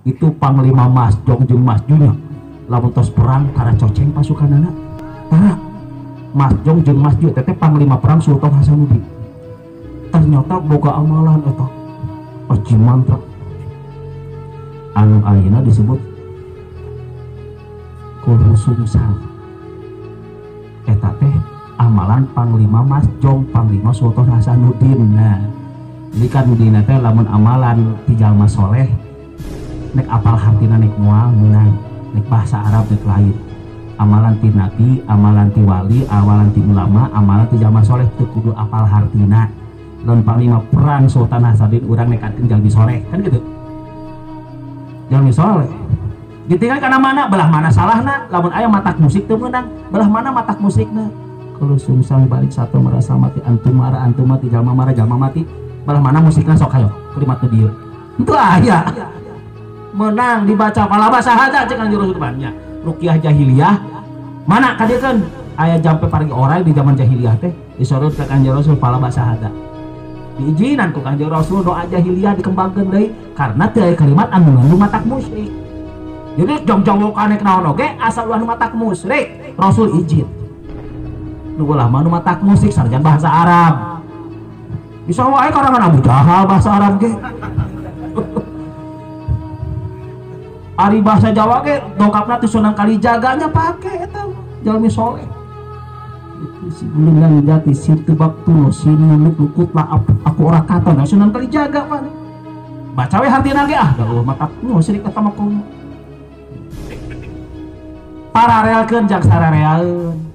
itu Panglima Mas Jong jeung Mas Junya lamun tos perang tara coceng pasukanana tara Mas Jong jeung Mas Ju teteh panglima perang Sultan Hasanuddin ternyata boga amalan eta aji mantra anu ayeuna disebut Kulhu Sungsang eta teh amalan Panglima Mas Jong Panglima Sultan Hasanuddin. Nah ini kan dina teh lamun amalan ti jalma soleh nek apal hartina nek moal menang nek bahasa Arab nek lain amalan ti nabi amalan ti wali amalan ti ulama amalan ti jalma soleh teu kudu apal hartina. Dan panglima perang Sultan Hasanuddin urang nekatkeun jalmi soleh kan gitu jalmi soleh ditinggal kana mana belah mana salahna lamun aya matak musik teu meunang belah mana matak musikna kalau sungsang balik satu merasa mati antum mati jalma marah jalma mati belah mana musikna sok hayo kalimat teu dieu henteu aya menang dibaca palaba sahaja cek anjeun Rasul banyak ruqyah jahiliyah mana kadiekeun aya jampe pargi orai di zaman jahiliyah teh disorot ka Kanjeng Rasul palaba sahaja diizinan ku Kanjeng Rasul doa jahiliyah dikembangkeun deui karena teu aya kalimat anu ngandung matak musyrik. Jadi jong-jongokan nek naon oge asal anu matak musyrik Rasul izin. Nu ulah mah anu matak musik sarjan bahasa Arab. Bisa wae karangan Abu Jahal bahasa Arab ge. Ari bahasa Jawa ge dongkapna teh Sunan Kalijaganya pake eta jalmi soleh. Si gulingan jati si tebak tuno si nukut lah aku ora kata nah Sunan Kalijaga pan baca we hartina ge ah dah mata musyrik eta mah kumaha paralelkeun jeung sarareaeun